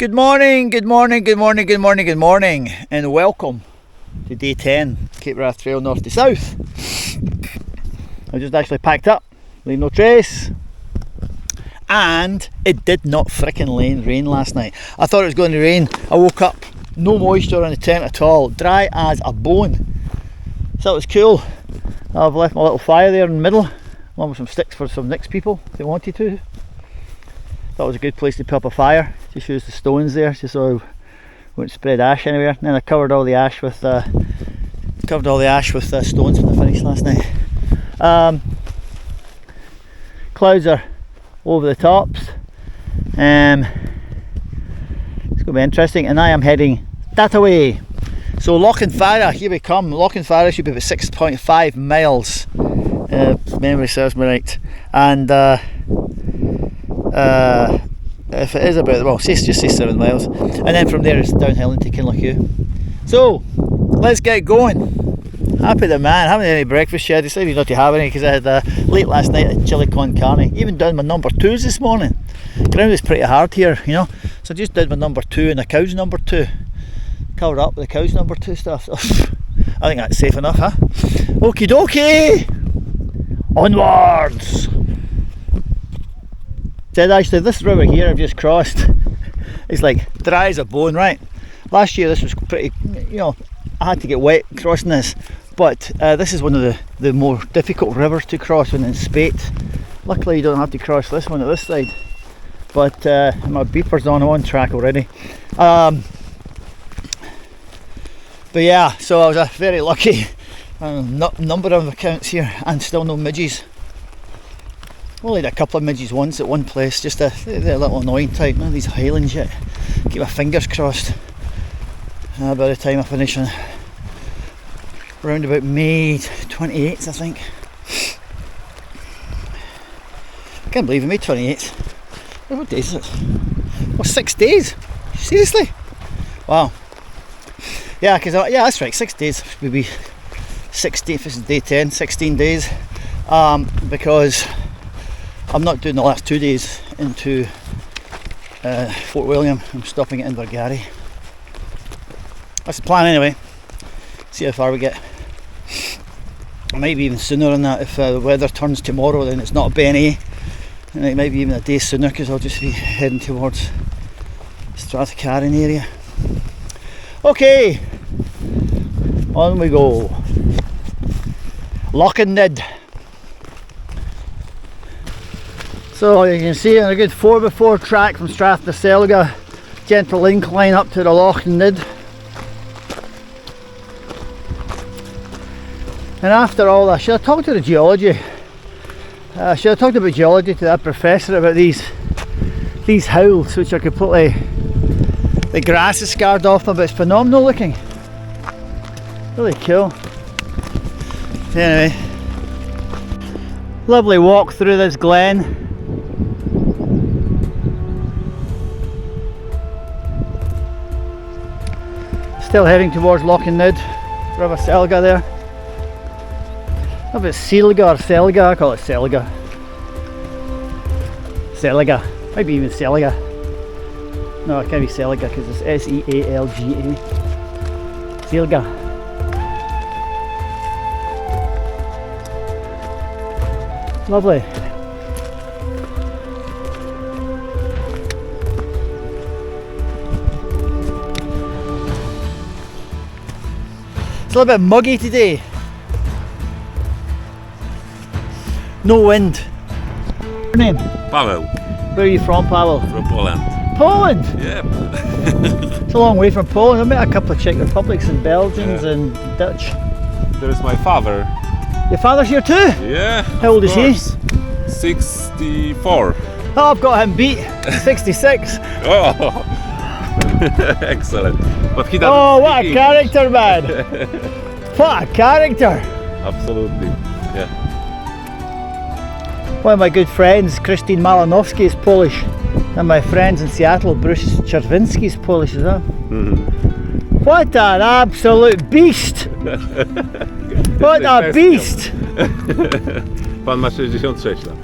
Good morning, good morning, good morning, good morning, good morning, and welcome to day 10, CapeWrathTrail north to south. I just actually packed up, leave no trace, and it did not frickin' rain last night. I thought it was going to rain. I woke up, no moisture on the tent at all, dry as a bone. So it was cool. I've left my little fire there in the middle, along with some sticks for some next people if they wanted to. That was a good place to put up a fire. Just use the stones there, just so I wouldn't spread ash anywhere. And then I covered all the ash with stones when I finished last night. Clouds are over the tops. It's going to be interesting, and I am heading that way. So Loch here we come. Loch should be about 6.5 miles. Memory serves me right. And if it is about, well, just say 7 miles, and then from there it's downhill into Kinlochewe. So let's get going. Happy the man. Haven't had any breakfast yet. I decided not to have any because I had late last night at chili con carne. Even done my number 2s this morning. Ground is pretty hard here, you know, so I just did my number 2 and the cow's number 2. Covered up with the cow's number 2 stuff. I think that's safe enough, huh? Okie dokie, onwards. Said actually, this river here I've just crossed is like dry as a bone, right? Last year this was pretty, you know, I had to get wet crossing this, but this is one of the more difficult rivers to cross when in Spate. Luckily you don't have to cross this one at this side, but my beeper's on, I'm on track already. But yeah, so I was very lucky. Number of accounts here and still no midges. Only had a couple of midges once at one place, just they're a little annoying type. None of these highlands yet. Keep my fingers crossed. By the time I finish on around about May 28th, I think. I can't believe it, May 28th. What day is it? Oh, 6 days? Seriously? Wow. Yeah, because yeah, that's right. 6 days would be 16. This is day 10, 16 days. Because I'm not doing the last 2 days into Fort William. I'm stopping at Invergarry. That's the plan anyway. See how far we get. I might be even sooner than that if the weather turns tomorrow. Then it's not Ben A, and it might be even a day sooner because I'll just be heading towards Strath area. Okay, on we go. Loch. So you can see on a good 4x4 track from Strath to Sealga, gentle incline up to the Loch. And after all that, should I talk to the geology? Should I talk about geology to that professor about these howls, which are completely, the grass is scarred off them, but it's phenomenal looking. Really cool. Anyway, lovely walk through this glen. Still heading towards Loch River Sealga there. I don't know if it's Sealga or Sealga, I call it Sealga. Sealga, maybe even Sealga. No, it can't be Sealga because it's S-E-A-L-G-A. Sealga. Lovely. It's a little bit muggy today. No wind. What's your name? Paweł. Where are you from, Paweł? From Poland. Poland? Yep. It's a long way from Poland. I met a couple of Czech Republics and Belgians and Dutch. There is my father. Your father's here too? Yeah. How old is he? 64. Oh, I've got him beat. 66. Oh. Excellent. But he doesn't. Oh, what a character, man! What a character! Absolutely. Yeah. One of my good friends, Christine Malinowski, is Polish, and my friends in Seattle, Bruce Czerwinski, is Polish as well. Mm-hmm. What an absolute beast! What a beast! Pan ma 66 lat.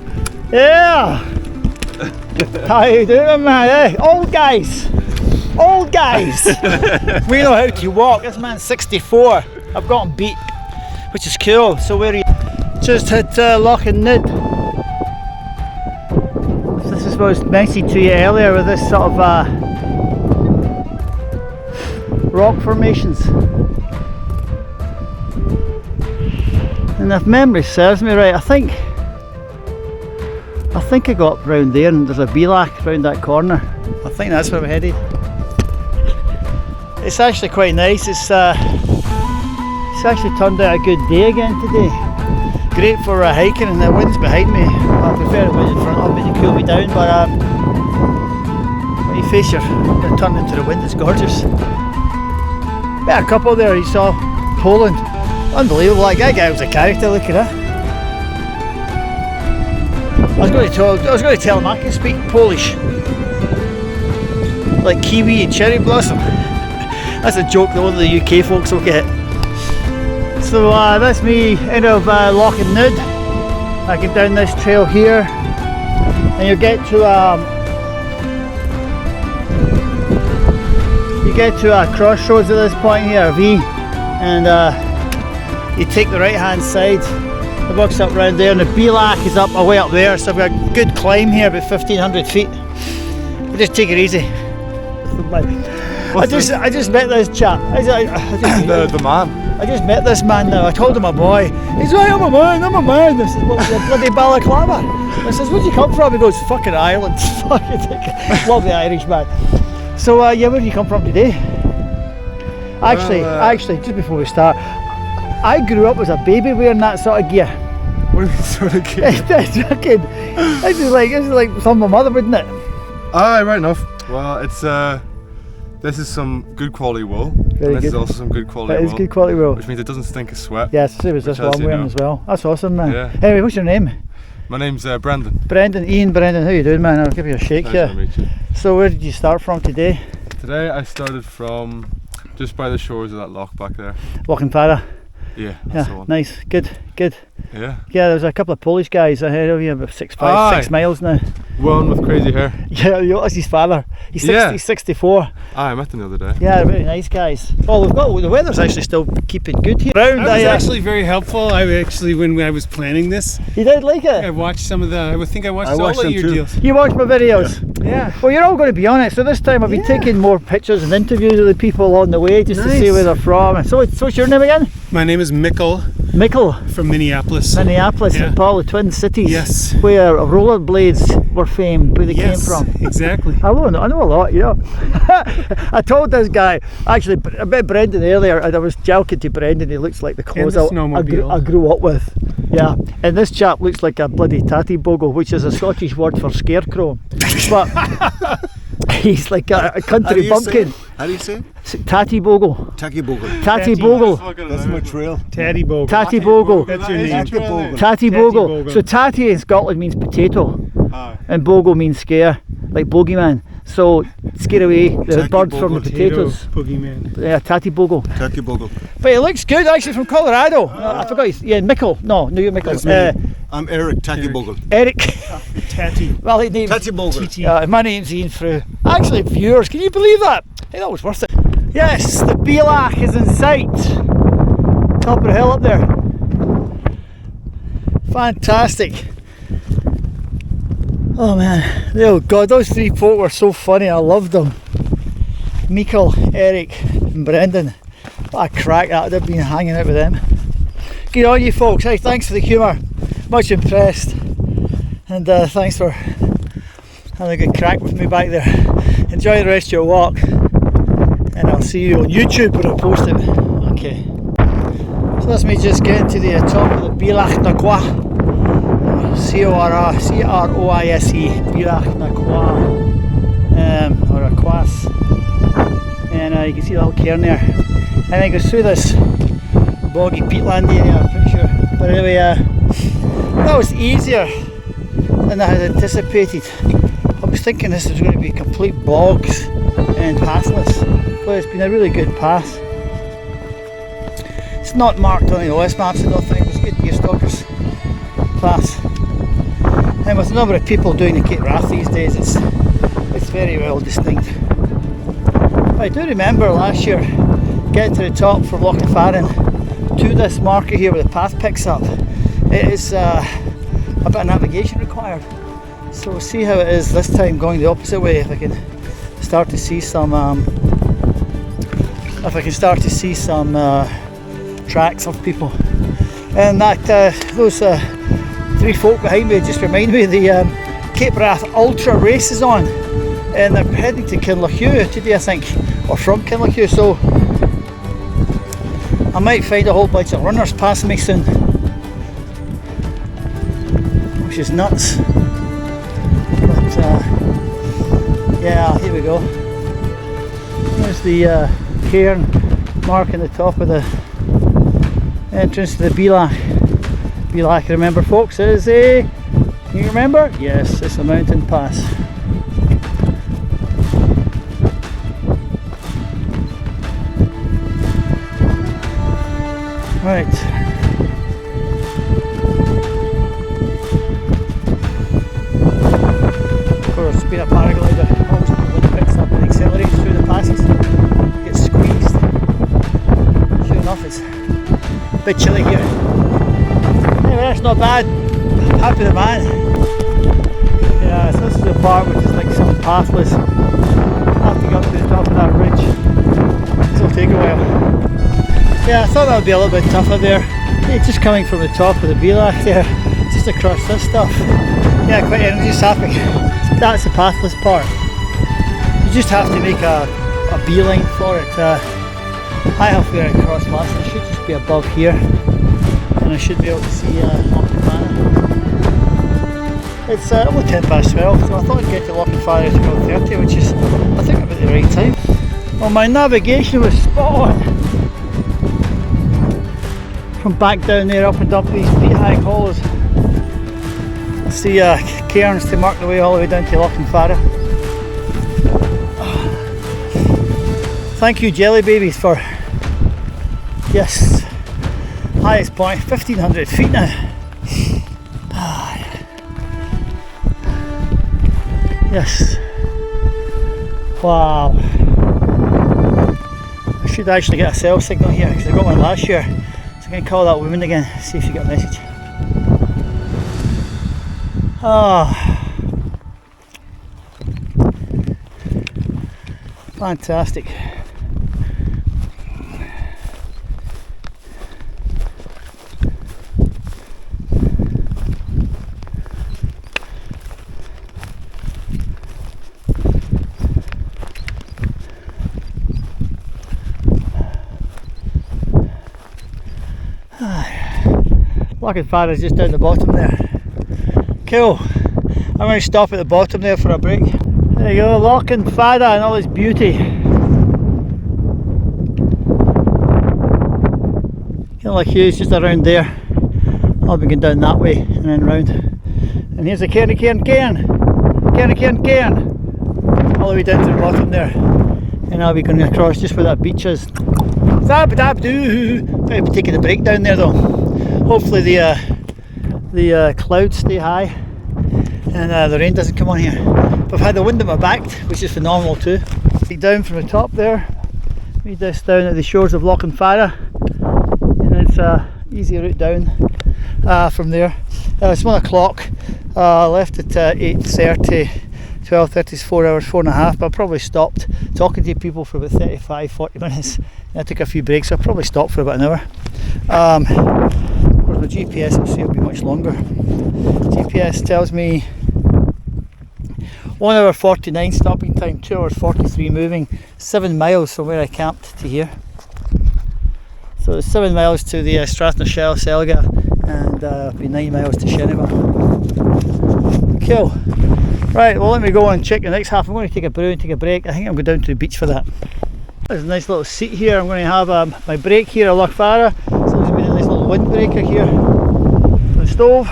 Yeah! How you doing, man? Hey, old guys! old guys. We know how to walk. This man's 64. I've got him beat, which is cool. So where are you? Just hit Loch and Nid. So this is what I was mentioning to you earlier with this sort of rock formations. And if memory serves me right, I think I got round there and there's a Bealach round that corner. I think that's where we're headed. It's actually quite nice. It's actually turned out a good day again today. Great for hiking, and the wind's behind me. I prefer the wind in front of me to cool me down, but when you face your turn into the wind, it's gorgeous. Met a couple there, you saw Poland. Unbelievable, like that guy was a character, look at that. I was going to tell him I can speak Polish. Like kiwi and cherry blossom. That's a joke that only the UK folks will get. So that's me out of Loch and Nid. I get down this trail here and you get to a crossroads at this point here, a V, and you take the right hand side. It works up round there, and the Bealach is up way up there, so we've got a good climb here, about 1500 feet. We just take it easy. I just met this chap. The man. I just met this man now. I told him I'm a boy. He's like, I'm a man. This is what's the bloody balaclava. I says, where'd you come from? He goes, fucking Ireland. Lovely Irish man. So yeah, where did you come from today? Actually, just before we start, I grew up as a baby wearing that sort of gear. What sort of gear? This is like some of my mother, wouldn't it? Aye, right enough. Well, it's this is some good quality wool. Very and this good. is also some good quality wool. That is good quality wool. Which means it doesn't stink of sweat. Yes, same as this one I'm wearing as well. That's awesome, man. Yeah. Anyway, what's your name? My name's Brendan. Ian Brendan, how you doing, man? I'll give you a shake Pleasure here. to meet you. So where did you start from today? Today I started from just by the shores of that loch back there. Loch and Para. Yeah, that's the Yeah, one. nice, good. Yeah. Yeah, there's a couple of Polish guys ahead of you, about 6 miles now. One with crazy hair. Yeah, that's his father. He's 64. I met them the other day. Yeah, very nice guys. Oh, the weather's actually still keeping good here. It was actually very helpful. When I was planning this, You did like it? I watched some of the. I think I watched I all watched of them your too. deals. You watched my videos? Yeah. Well, you're all going to be on it. So this time I've been taking more pictures and interviews of the people on the way just to see Nice. where they're from. So what's your name again? My name is Mikkel Michael. from Minneapolis. Minneapolis, Yeah. St. Paul, the Twin Cities. Yes. Where rollerblades were famed, where they came Yes, from. exactly. I know a lot, you know. I told this guy, actually, I met Brendan earlier, and I was joking to Brendan, he looks like the clothes the I snowmobile. grew up with. Yeah, and this chap looks like a bloody tatty bogle, which is a Scottish word for scarecrow. But he's like a country bumpkin. How do you say it? Tatty bogle. Taki Bogle. Tatty bogle. That's my trail. Tatty Bogle. Tatty bogle. That's your name. Taki Bogle. Tatty bogle. bogle. So tatty in Scotland means potato, and bogle means scare, like bogeyman. So scare away the Tatty bird from the bogle. potatoes. Boogeyman. Yeah, tatty bogle. Taki Bogle. But it looks good actually, from Colorado. I forgot his, Mickle. No, you're Mickle. That's me. I'm Eric Taki Bogle. Eric. Tatty. Well, his name. Taki Bogle. My name's Ian Frew. Actually, viewers, can you believe that? Hey, that was worth it. Yes, the Bealach is in sight. Top of the hill up there. Fantastic. Oh man, oh god, those three folk were so funny. I loved them. Mikkel, Eric, and Brendan. What a crack that would have been hanging out with them. Good on you folks. Hey, thanks for the humour. Much impressed. And thanks for having a good crack with me back there. Enjoy the rest of your walk. And I'll see you on YouTube when I post it. Okay. So that's me just getting to the top of the Bealach na Kwa. C-R-O-I-S-E, Bealach na Kwa. Or a Kwas. And you can see the little cairn there. And then it goes through this boggy peatland area, I'm pretty sure. But anyway, that was easier than I had anticipated. I was thinking this was going to be complete bogs and pathless, but it's been a really good path. It's not marked on the OS maps, I don't think. It's a good deer stalkers path. And with the number of people doing the CapeWrath these days, it's very well distinct. I do remember last year getting to the top from Loch to this marker here where the path picks up. It is a bit of navigation required. So we'll see how it is this time going the opposite way, if I can start to see some tracks of people. And that those three folk behind me just remind me the CapeWrath Ultra race is on, and they're heading to Kinlochewe today, I think, or from Kinlochewe, so I might find a whole bunch of runners passing me soon, which is nuts. But yeah, here we go. There's the cairn marking the top of the entrance to the Beelach. Beelach, remember folks, is a, can you remember? Yes, it's a mountain pass. Right. Of course, being a paraglider, always when the wind picks up and accelerates through the passes, gets squeezed. Sure enough, it's a bit chilly here. Anyway, that's not bad. I'm happy with the man. Yeah, so this is the part which is like some pathless. I have to go up to the top of that ridge. This will take a while. Yeah, I thought that would be a little bit tougher there. Yeah, just coming from the top of the Beelach there, just across this stuff. Yeah, quite energy sapping. That's the pathless part. You just have to make a beeline for it. I have where I crossed last, I should just be above here, and I should be able to see Loch It's only 10 past 12, so I thought I'd get to Loch at 12:30, which is, I think, about the right time. Well, my navigation was spot on. From back down there, up and up these peat-hag hollows. That's the cairns to mark the way all the way down to Loch Thank you, jelly babies, for, yes, highest point, 1500 feet now. Yes. Wow. I should actually get a cell signal here because I got one last year. So I'm going to call that woman again, see if she got a message. Ah. Fantastic. Loch is just down the bottom there. Cool. I'm going to stop at the bottom there for a break. There you go, Loch and all its beauty. Kinlochewe is just around there. I'll be going down that way and then round. And here's the cairn. All the way down to the bottom there. And I'll be going across just where that beach is. I'll be taking a break down there though. Hopefully the clouds stay high and the rain doesn't come on here. But I've had the wind at my back, which is phenomenal too. Down from the top there, read this down at the shores of Loch and it's an easy route down from there. It's 1 o'clock, left at 8:30, 12:30 is 4 hours, 4.5, but I probably stopped talking to people for about 35-40 minutes. And I took a few breaks, so I probably stopped for about an hour. Of course my GPS will say it'll be much longer. GPS tells me 1 hour 49 stopping time, 2 hours 43 moving, 7 miles from where I camped to here. So it's 7 miles to the Strath, Sealga, and it'll be 9 miles to Sheneva. Cool. Right, well let me go and check the next half. I'm going to take a brew and take a break. I think I'm going down to the beach for that. There's a nice little seat here. I'm going to have my break here at Loch So there's going to be a nice little windbreaker here for the stove.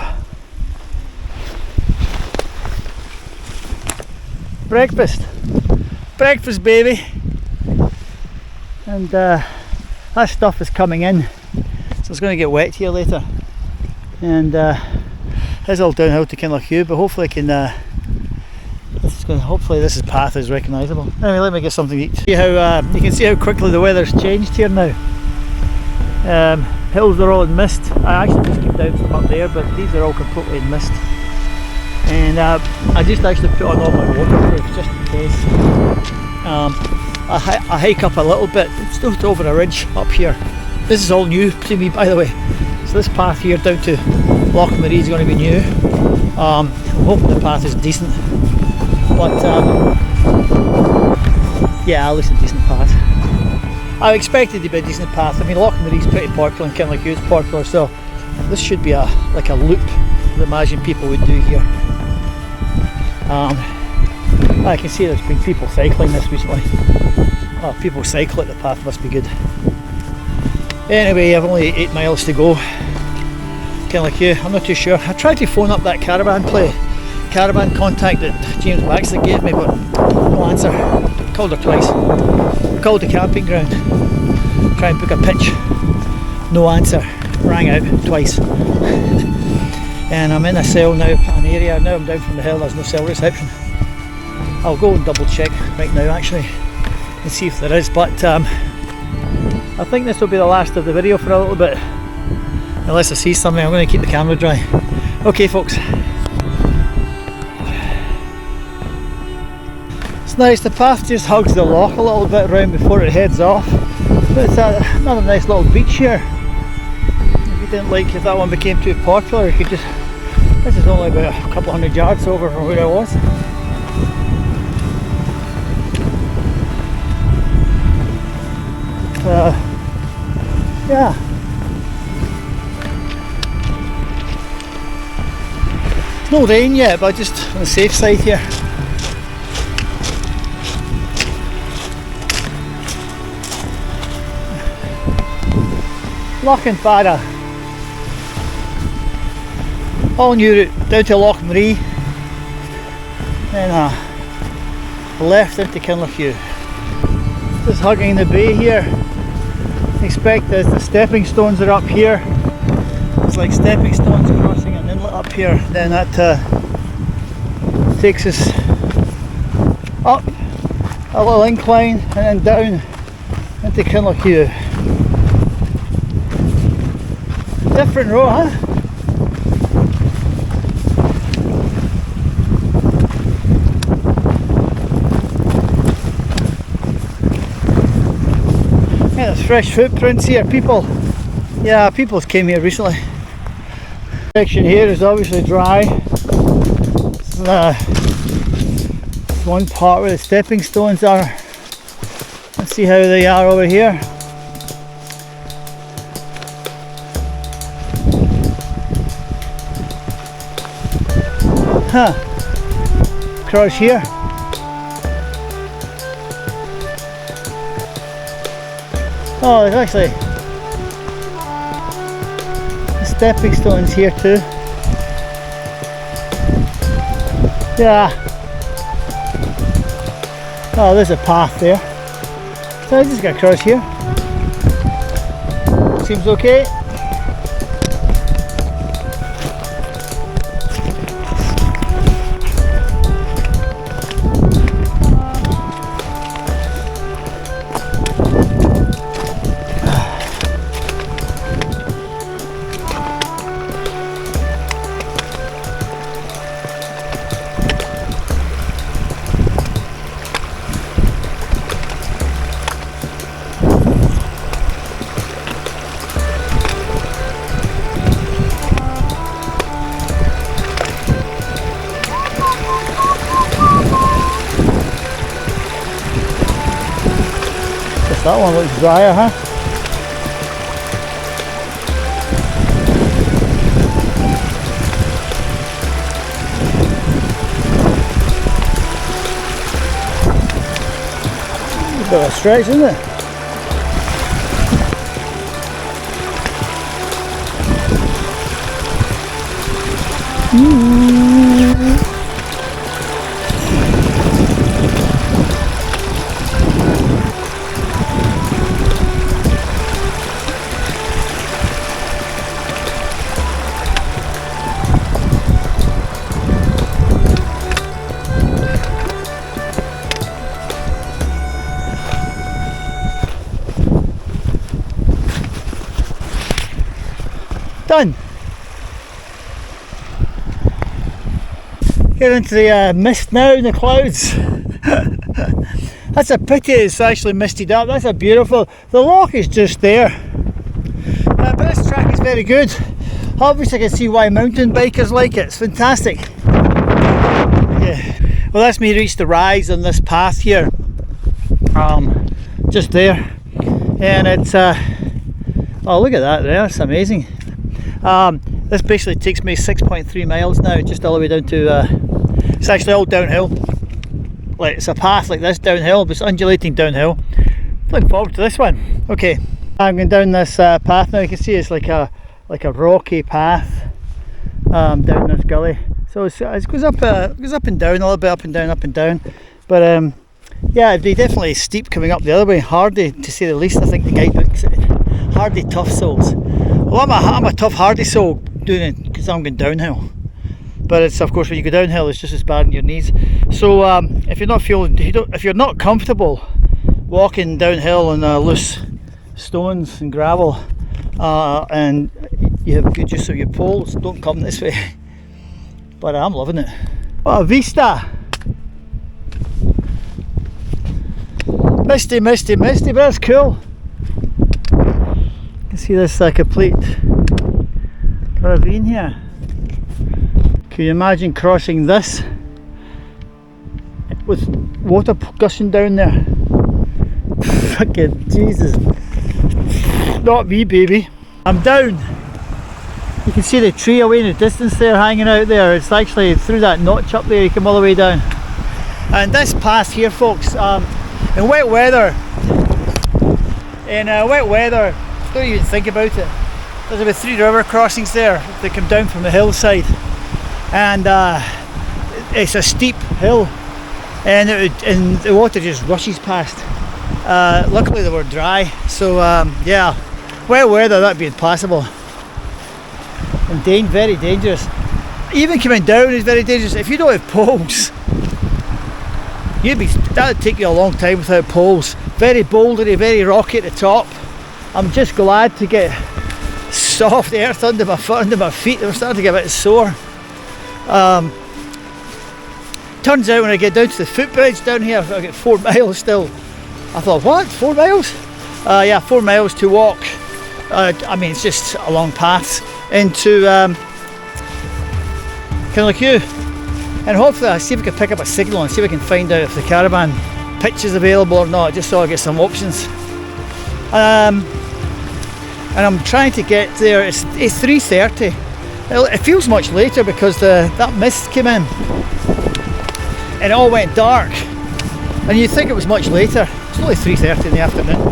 Breakfast baby. And that stuff is coming in, so it's going to get wet here later. And it's all downhill to Kinlochewe, but hopefully I can, it's hopefully this path is recognisable. Anyway, let me get something to eat. See how you can see how quickly the weather's changed here now. Hills are all in mist. I actually just came down from up there, but these are all completely in mist. And I just actually put on all my waterproofs just in case. I hike up a little bit. It's just over a ridge up here. This is all new to me, by the way. So this path here down to Loch is going to be new. I'm hoping the path is decent, but yeah, at least a decent path. I expected it to be a decent path. I mean, Loch is pretty popular and Kinlochewe is popular, so this should be like a loop I imagine people would do here. I can see there's been people cycling this recently. Oh, people cycle at the path, must be good. Anyway, I've only 8 miles to go. Kinlochewe, I'm not too sure. I tried to phone up that caravan contact that James Baxter gave me, but no answer. Called her twice. Called the camping ground. Try and book a pitch. No answer. Rang out twice. And I'm in a cell now, an area. Now I'm down from the hill, there's no cell reception. I'll go and double check right now actually and see if there is, but I think this will be the last of the video for a little bit. Unless I see something, I'm going to keep the camera dry. Okay folks. It's nice, the path just hugs the loch a little bit round before it heads off. But it's another nice little beach here. If you didn't like, if that one became too popular, you could just, this is only about a couple hundred yards over from where I was. Yeah. It's no rain yet, but just on the safe side here. Loch and Fara. All new route down to Loch Maree. Then left into Kinlochewe. Just hugging the bay here. Expect as the stepping stones are up here. It's like stepping stones crossing an inlet up here. Then that takes us up a little incline and then down into Kinlochewe. Different road, huh? Yeah, there's fresh footprints here. People came here recently. Section here is obviously dry. It's one part where the stepping stones are. Let's see how they are over here. Huh. Cross here. Oh, there's actually stepping stones here too. Yeah. Oh, there's a path there. So I just got across here. Seems okay. That one looks drier, huh? A bit of a stretch, isn't it? Done. Get into the mist now in the clouds. That's a pity it's actually misted up. That's a beautiful. The loch is just there. But this track is very good. Obviously I can see why mountain bikers like it. It's fantastic. Yeah. Well, that's me reached the rise on this path here. Just there. And it's oh, look at that there, it's amazing. This basically takes me 6.3 miles now, just all the way down to it's actually all downhill. Like, it's a path like this downhill, but it's undulating downhill. Looking forward to this one. Okay, I'm going down this path now. You can see it's like a rocky path down this gully. So it goes up and down, a little bit up and down. But yeah, it'd be definitely steep coming up the other way. Hardy, to say the least. I think the guidebook said hardy tough soles. Well, I'm a tough hardy sole doing it because I'm going downhill. But it's, of course, when you go downhill, it's just as bad on your knees. So if you're not comfortable walking downhill on loose stones and gravel, and you have good use of your poles, don't come this way. But I'm loving it. What a vista! Misty, but that's cool. You can see this complete ravine here. Can you imagine crossing this with water gushing down there? Fucking Jesus. Not me, baby. I'm down. You can see the tree away in the distance there, hanging out there. It's actually through that notch up there, you come all the way down. And this path here, folks, in wet weather, don't even think about it. There's about 3 river crossings there that come down from the hillside, and it's a steep hill, and the water just rushes past. Luckily they were dry, so yeah, wet weather that'd be impossible, and very dangerous. Even coming down is very dangerous if you don't have poles. That'd take you a long time without poles. Very bouldery, very rocky at the top. I'm just glad to get soft earth under my feet. They were starting to get a bit sore. Turns out when I get down to the footbridge down here, I've got 4 miles still. I thought, what? 4 miles? Yeah, 4 miles to walk. I mean, it's just a long path into Kinlochewe. And hopefully I'll see if I can pick up a signal and see if I can find out if the caravan pitch is available or not, just so I get some options. And I'm trying to get there. It's 3:30. It feels much later because that mist came in and it all went dark, and you'd think it was much later. It's only 3:30 in the afternoon.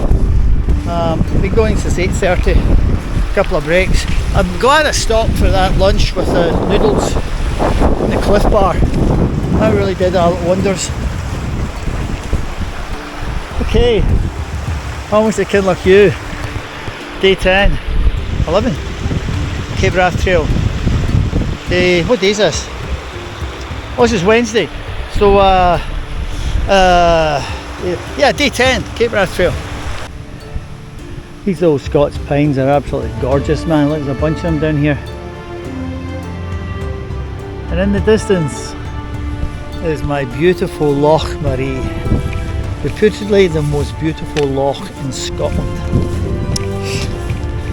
I've been going since 8:30, a couple of breaks. I'm glad I stopped for that lunch with the noodles and the Cliff Bar. That really did wonders. Okay, almost at Kinlochewe. Day 10, 11, CapeWrathTrail. What day is this? Oh, this is Wednesday. So yeah, day 10, CapeWrathTrail. These old Scots pines are absolutely gorgeous, man. Look, there's a bunch of them down here. And in the distance is my beautiful Loch Marie, reputedly the most beautiful loch in Scotland.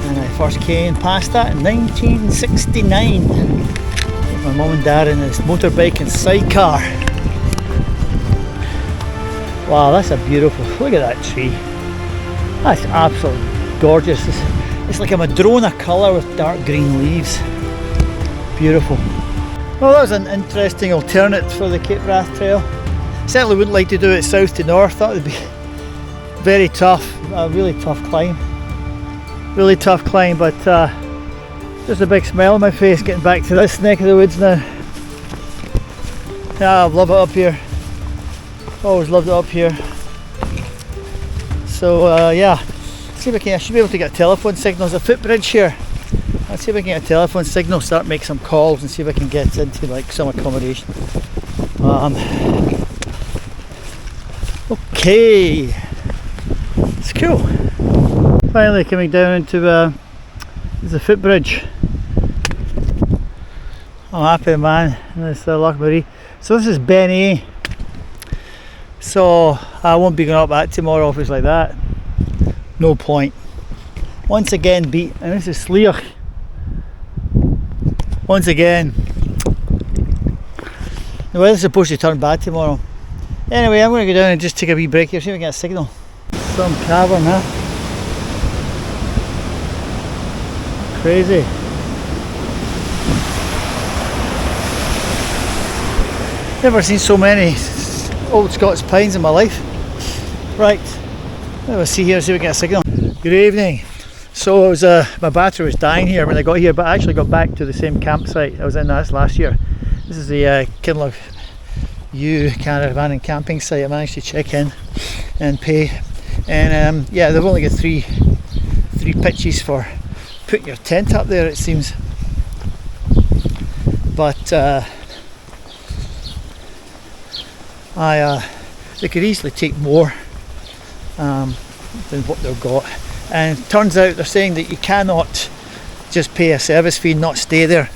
And I first came past that in 1969 with my mum and dad in his motorbike and sidecar. Wow, that's a beautiful, look at that tree. That's absolutely gorgeous. It's like a Madrona colour with dark green leaves. Beautiful. Well, that was an interesting alternate for the CapeWrathTrail. Certainly wouldn't like to do it south to north. That would be very tough, a really tough climb. Really tough climb, but just a big smile on my face getting back to this neck of the woods now. Yeah, I love it up here. Always loved it up here. So yeah, see if I should be able to get a telephone signal. There's a footbridge here. Let's see if I can get a telephone signal, start making some calls and see if I can get into like some accommodation. Okay, it's cool. Finally coming down into there's a footbridge. I'm happy, man. And it's Loch. So this is Ben A. So I won't be going up that tomorrow if it's like that. No point. Once again beat, and this is Strath. Once again. The weather's supposed to turn bad tomorrow. Anyway, I'm going to go down and just take a wee break here, see if I can get a signal. Some cavern, huh? Crazy. Never seen so many old Scots pines in my life. Right, let's see here, see if we get a signal. Good evening. So it was, my battery was dying here when I got here, but I actually got back to the same campsite I was in last year. This is the Kinlochewe caravan and camping site. I managed to check in and pay, and yeah, they've only got three pitches for putting your tent up there, it seems. But they could easily take more than what they've got. And it turns out they're saying that you cannot just pay a service fee and not stay there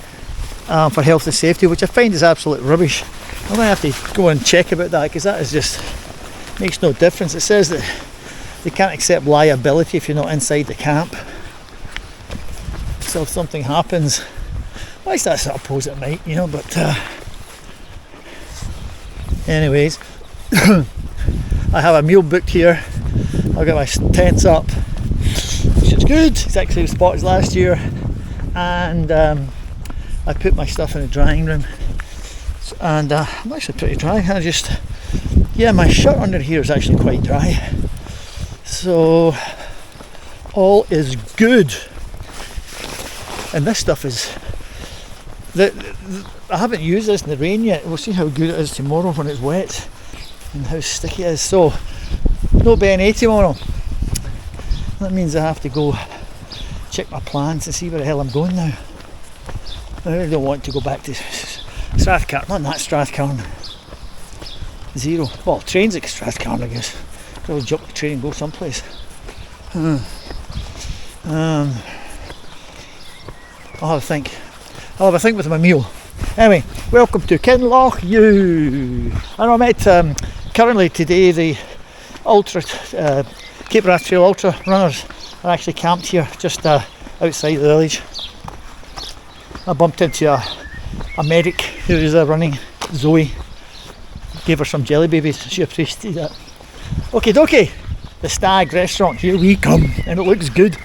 for health and safety, which I find is absolute rubbish. I'm going to have to go and check about that, because that is just makes no difference. It says that they can't accept liability if you're not inside the camp. So if something happens, well, at least that's I suppose it might, you know, but anyways, I have a meal booked here. I've got my tents up, which is good, exactly the spot as last year, and I put my stuff in the drying room, and I'm actually pretty dry. Yeah, my shirt under here is actually quite dry, so all is good. And this stuff is, I haven't used this in the rain yet. We'll see how good it is tomorrow when it's wet and how sticky it is. So no BNA tomorrow. That means I have to go check my plans and see where the hell I'm going now. I really don't want to go back to Strathcarn, not that Strathcarn. Zero. Well, trains at Strathcarn, I guess. I'll jump the train and go someplace. I'll have a think. I'll have a think with my meal. Anyway, welcome to Kinlochewe. And I met currently today the CapeWrathTrail ultra runners are actually camped here just outside the village. I bumped into a medic who was running, Zoe. Gave her some jelly babies, she appreciated that. Okie dokie, the Stag restaurant, here we come, and it looks good.